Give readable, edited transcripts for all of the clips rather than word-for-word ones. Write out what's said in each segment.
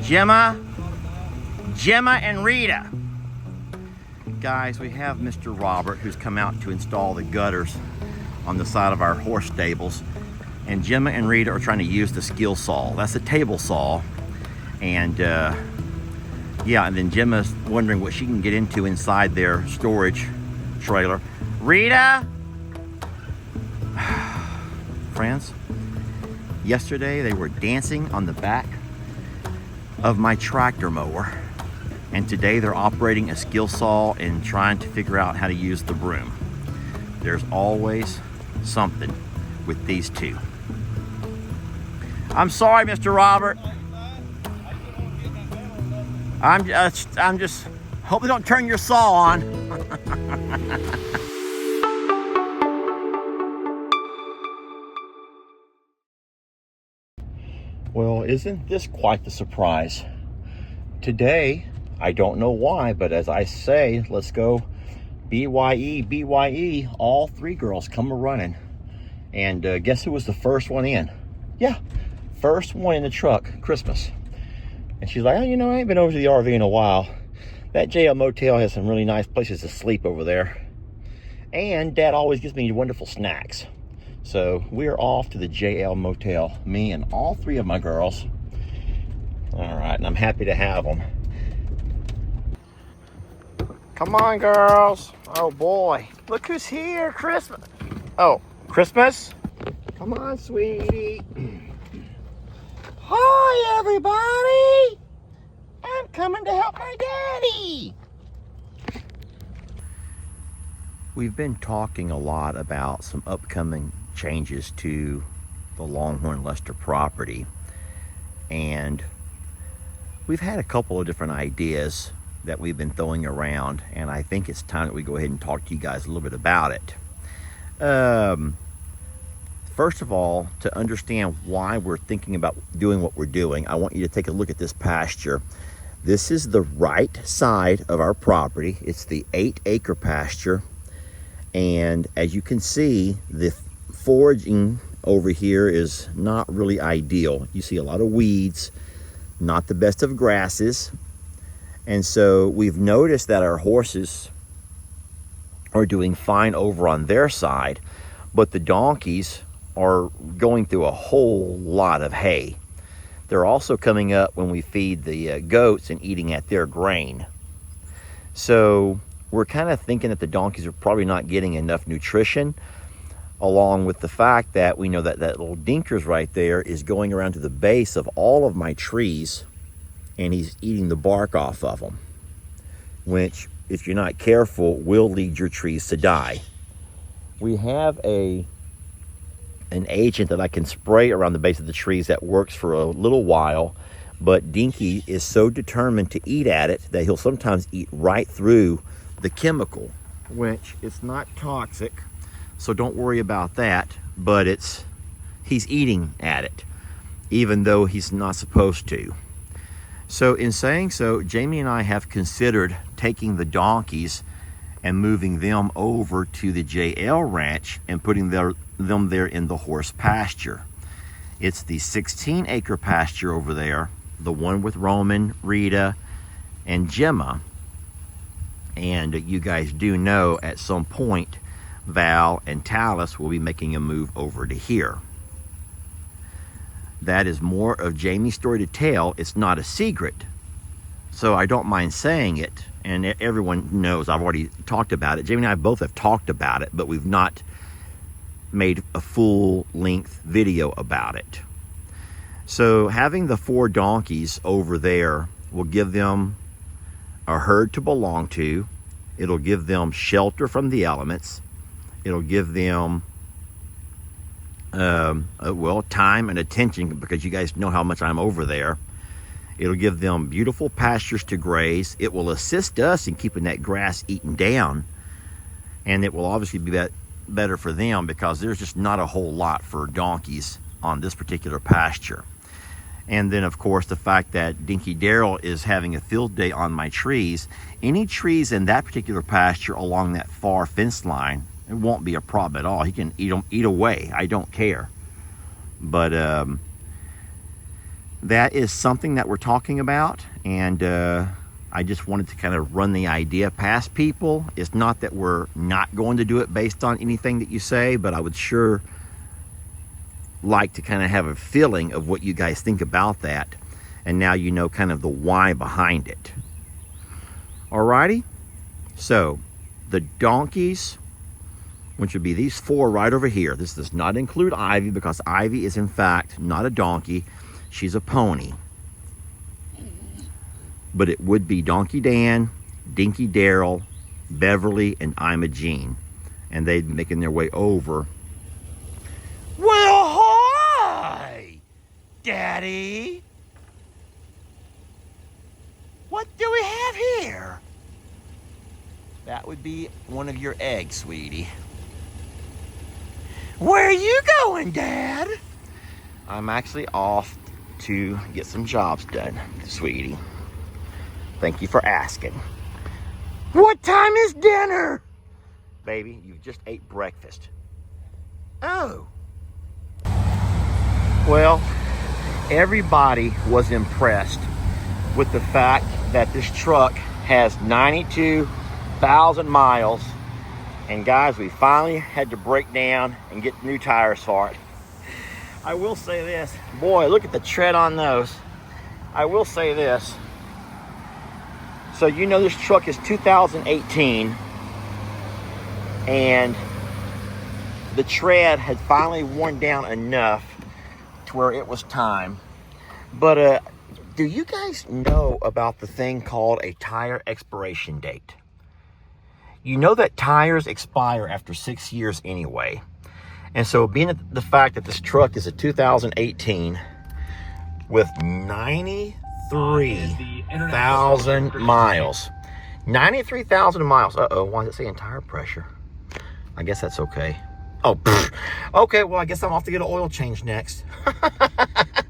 Gemma and Rita. Guys, we have Mr. Robert who's come out to install the gutters on the side of our horse stables. And Gemma and Rita are trying to use the skill saw. That's a table saw. And yeah, and then Gemma's wondering what she can get into inside their storage trailer. Rita! Friends, yesterday they were dancing on the back of my tractor mower. And today they're operating a skill saw and trying to figure out how to use the broom. There's always something with these two. I'm sorry, Mr. Robert. I'm just hope they don't turn your saw on. Well, isn't this quite the surprise? Today, I don't know why, but as I say, let's go BYE, BYE, all three girls come a-running. And guess who was the first one in? Yeah, first one in the truck, Christmas. And she's like, oh, you know, I ain't been over to the RV in a while. That JL Motel has some really nice places to sleep over there. And Dad always gives me wonderful snacks. So we're off to the JL Motel, me and all three of my girls. All right, and I'm happy to have them. Come on, girls. Oh boy, look who's here, Christmas. Oh, Christmas? Come on, sweetie. Hi, everybody. I'm coming to help my daddy. We've been talking a lot about some upcoming changes to the Longhorn Lester property. And we've had a couple of different ideas that we've been throwing around, and I think it's time that we go ahead and talk to you guys a little bit about it. First of all, to understand why we're thinking about doing what we're doing, I want you to take a look at this pasture. This is the right side of our property. It's the 8-acre pasture. And as you can see, the foraging over here is not really ideal. You see a lot of weeds, not the best of grasses. And so we've noticed that our horses are doing fine over on their side, but the donkeys are going through a whole lot of hay. They're also coming up when we feed the goats and eating at their grain. So we're kind of thinking that the donkeys are probably not getting enough nutrition, along with the fact that we know that that little dinkers right there is going around to the base of all of my trees, and he's eating the bark off of them, which, if you're not careful, will lead your trees to die. We have an agent that I can spray around the base of the trees that works for a little while, but Dinky is so determined to eat at it that he'll sometimes eat right through the chemical, which is not toxic, so don't worry about that, but he's eating at it, even though he's not supposed to. So in saying so, Jamie and I have considered taking the donkeys and moving them over to the JL ranch and putting them there in the horse pasture. It's the 16-acre pasture over there, the one with Roman, Rita, and Gemma. And you guys do know at some point Val and Talus will be making a move over to here. That is more of Jamie's story to tell. It's not a secret, so I don't mind saying it, and everyone knows I've already talked about it. Jamie and I both have talked about it, but we've not made a full-length video about it. So having the 4 donkeys over there will give them a herd to belong to. It'll give them shelter from the elements. It'll give them well, time and attention, because you guys know how much I'm over there. It'll give them beautiful pastures to graze. It will assist us in keeping that grass eaten down, and it will obviously be better for them because there's just not a whole lot for donkeys on this particular pasture. And then, of course, the fact that Dinky Darrell is having a field day on my trees. Any trees in that particular pasture along that far fence line, it won't be a problem at all. He can eat away. I don't care. But that is something that we're talking about, and I just wanted to kind of run the idea past people. It's not that we're not going to do it based on anything that you say, but I would sure like to kind of have a feeling of what you guys think about that, and now you know kind of the why behind it. Alrighty, so the donkeys, which would be these four right over here. This does not include Ivy, because Ivy is in fact not a donkey, she's a pony. But it would be Donkey Dan, Dinky Daryl, Beverly, and Imogene, and they'd be making their way over. Well, hi, Daddy. What do we have here? That would be one of your eggs, sweetie. Where are you going, Dad? I'm actually off to get some jobs done, sweetie. Thank you for asking. What time is dinner? Baby, you just ate breakfast. Oh. Well, everybody was impressed with the fact that this truck has 92,000 miles. And guys, we finally had to break down and get new tires for it. I will say this, boy, look at the tread on those. I will say this. So you know this truck is 2018, and the tread had finally worn down enough to where it was time. But do you guys know about the thing called a tire expiration date? You know that tires expire after 6 years anyway. And so being the fact that this truck is a 2018 with 93,000 miles. 93,000 miles. Uh-oh, why is it saying tire pressure? I guess that's okay. Oh, pfft. Okay, well, I guess I'm off to get an oil change next.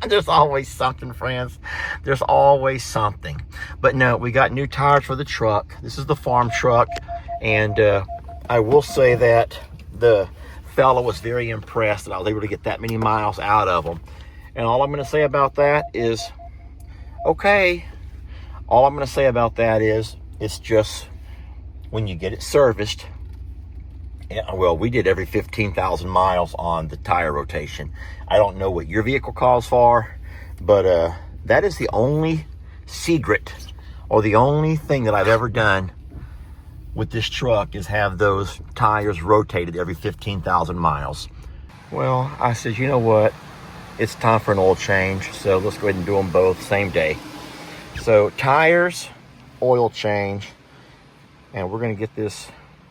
There's always something, friends. There's always something. But no, we got new tires for the truck. This is the farm truck. And I will say that the fella was very impressed that I was able to get that many miles out of them. And all I'm going to say about that is, okay. All I'm going to say about that is, it's just when you get it serviced. Well, we did every 15,000 miles on the tire rotation. I don't know what your vehicle calls for, but that is the only secret, or the only thing that I've ever done with this truck, is have those tires rotated every 15,000 miles. Well, I said, you know what? It's time for an oil change, so let's go ahead and do them both same day. So tires, oil change, and we're gonna get this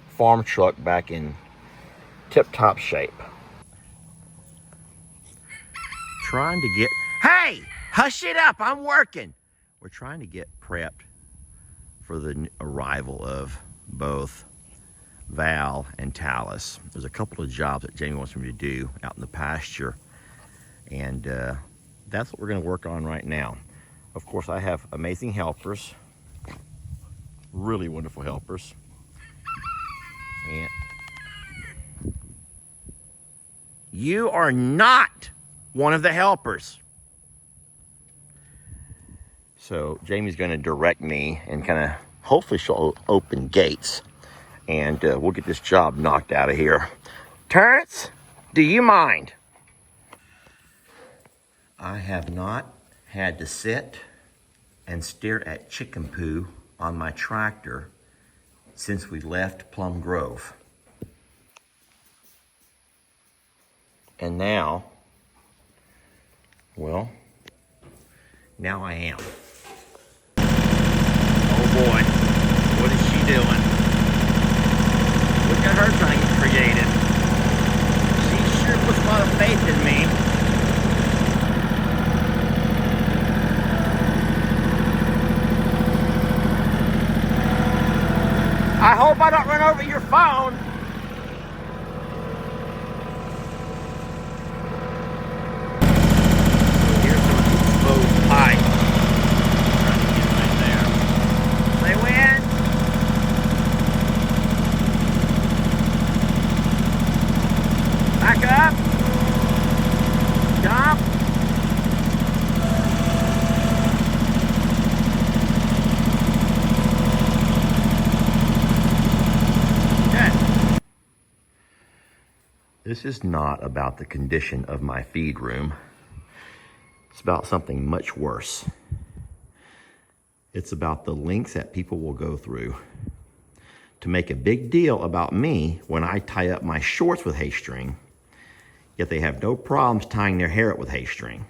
farm truck back in tip-top shape. Trying to get, hey, hush it up, I'm working. We're trying to get prepped for the arrival of both Val and Talus. There's a couple of jobs that Jamie wants me to do out in the pasture, and that's what we're going to work on right now. Of course, I have amazing helpers, really wonderful helpers. And you are not one of the helpers. So Jamie's going to direct me, and kind of hopefully she'll open gates, and we'll get this job knocked out of here. Terrence, do you mind? I have not had to sit and stare at chicken poo on my tractor since we left Plum Grove. And now, well, now I am. Oh boy, what is she doing? Look at her trying to get creative. She sure puts a lot of faith in me. I hope I don't run over your phone. Here's some exposed pipe. Right there. Say when. Back up. Stop. This is not about the condition of my feed room. It's about something much worse. It's about the lengths that people will go through to make a big deal about me when I tie up my shorts with hay string, yet they have no problems tying their hair up with hay string.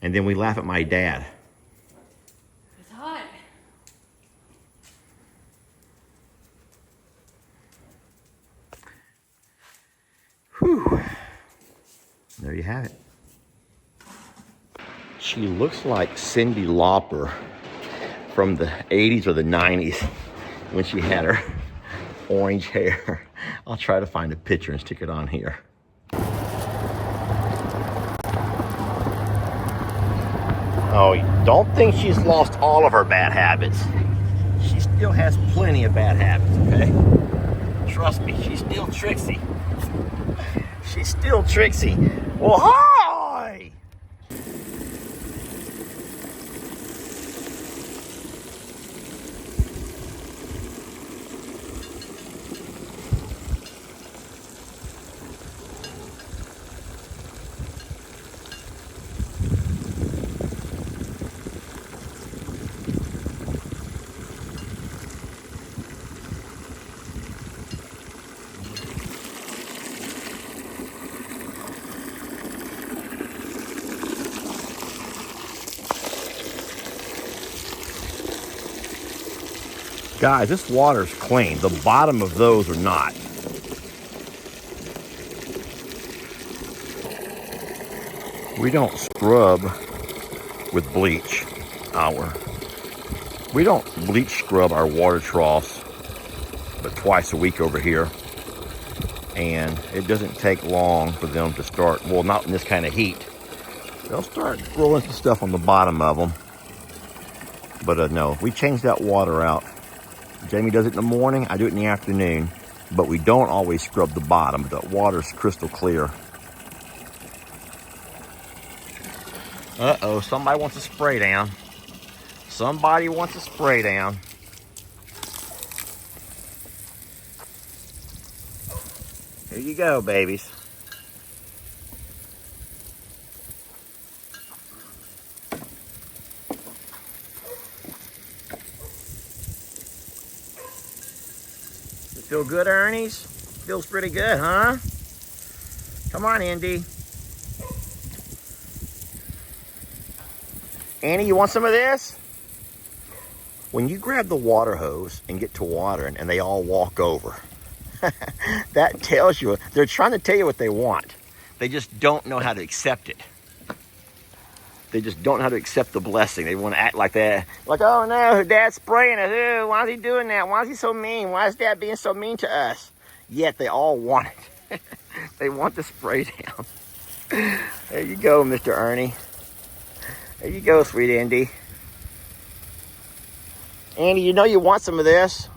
And then we laugh at my dad. It's hot. Whew. There you have it. She looks like Cyndi Lauper from the 80s or the 90s when she had her orange hair. I'll try to find a picture and stick it on here. Oh, don't think she's lost all of her bad habits. She still has plenty of bad habits, okay? Trust me, she's still tricksy. She's still tricksy. Well, hi! Guys, this water's clean. The bottom of those are not. We don't scrub with bleach. We don't bleach scrub our water troughs but twice a week over here. And it doesn't take long for them to start, well, not in this kind of heat. They'll start growing some stuff on the bottom of them. But no, we change that water out. Jamie does it in the morning, I do it in the afternoon, but we don't always scrub the bottom. The water's crystal clear. Uh-oh, somebody wants a spray down. Somebody wants a spray down. Here you go, babies. Feel good, Ernie's? Feels pretty good, huh? Come on, Indy. Annie, you want some of this? When you grab the water hose and get to watering and they all walk over, that tells you, they're trying to tell you what they want. They just don't know how to accept it. They just don't know how to accept the blessing. They want to act like that. Like, oh no, Dad's spraying us. Ew, why is he doing that? Why is he so mean? Why is Dad being so mean to us? Yet they all want it. They want the spray down. There you go, Mr. Ernie. There you go, sweet Andy. Andy, you know you want some of this.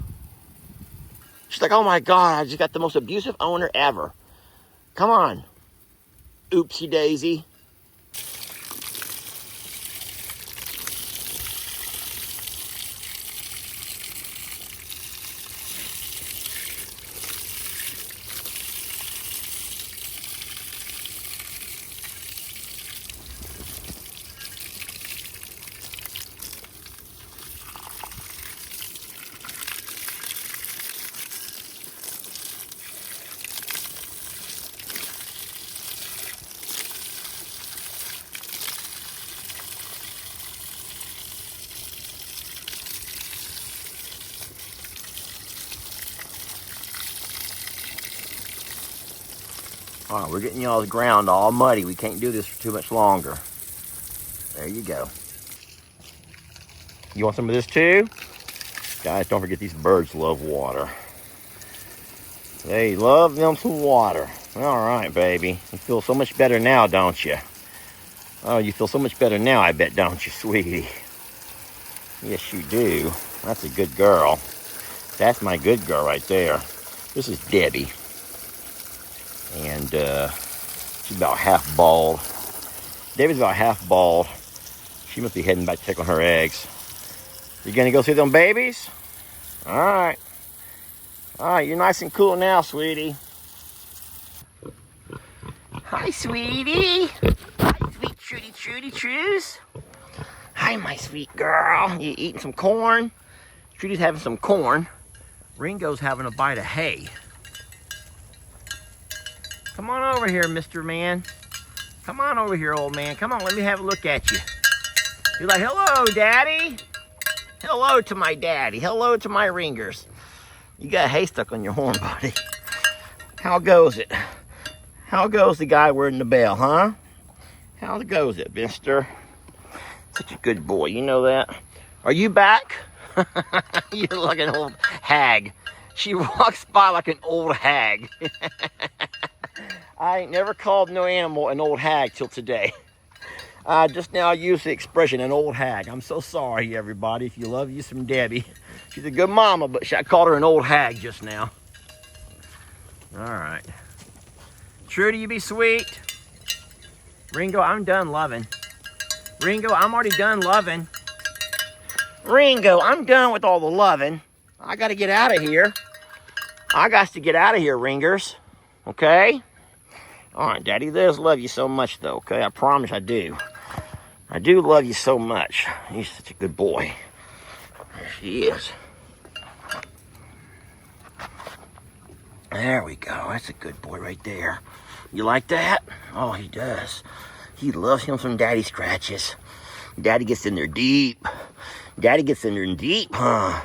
She's like, oh my God, I just got the most abusive owner ever. Come on. Oopsie daisy. All right, we're getting y'all's ground all muddy. We can't do this for too much longer. There you go. You want some of this too? Guys, don't forget these birds love water. They love them some water. All right, baby. You feel so much better now, don't you? Oh, you feel so much better now, I bet, don't you, sweetie? Yes, you do. That's a good girl. That's my good girl right there. This is Debbie. And she's about half bald. Debbie's about half bald. She must be heading back to check on her eggs. You gonna go see them babies? All right. All right, you're nice and cool now, sweetie. Hi, sweetie. Hi, sweet Trudy Trues. Hi, my sweet girl. You eating some corn? Trudy's having some corn. Ringo's having a bite of hay. Come on over here, Mr. Man. Come on over here, old man. Come on, let me have a look at you. You're like, hello, Daddy. Hello to my daddy. Hello to my ringers. You got hay stuck on your horn, buddy. How goes it? How goes the guy wearing the bell, huh? How goes it, mister? Such a good boy, you know that? Are you back? You're like an old hag. She walks by like an old hag. I ain't never called no animal an old hag till today. I just now used the expression, an old hag. I'm so sorry, everybody. If you love you some Debbie. She's a good mama, but I called her an old hag just now. All right. Trudy, you be sweet. Ringo, I'm done loving. Ringo, I'm already done loving. Ringo, I'm done with all the loving. I got to get out of here. I got to get out of here, ringers. Okay? All right, Daddy does love you so much, though, okay? I promise I do. I do love you so much. He's such a good boy. There she is. There we go. That's a good boy right there. You like that? Oh, he does. He loves him some daddy scratches. Daddy gets in there deep. Daddy gets in there deep, huh?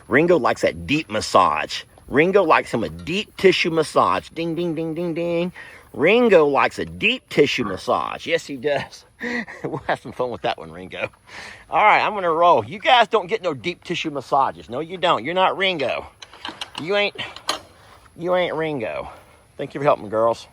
Ringo likes that deep massage. Ringo likes him a deep tissue massage. Ding, ding, ding, ding, ding. Ringo likes a deep tissue massage. Yes, he does. We'll have some fun with that one, Ringo. All right, I'm going to roll. You guys don't get no deep tissue massages. No, you don't. You're not Ringo. You ain't Ringo. Thank you for helping, girls.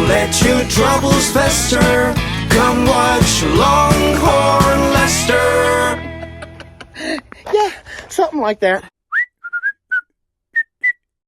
Let your troubles fester. Come watch Longhorn Lester. Yeah, something like that.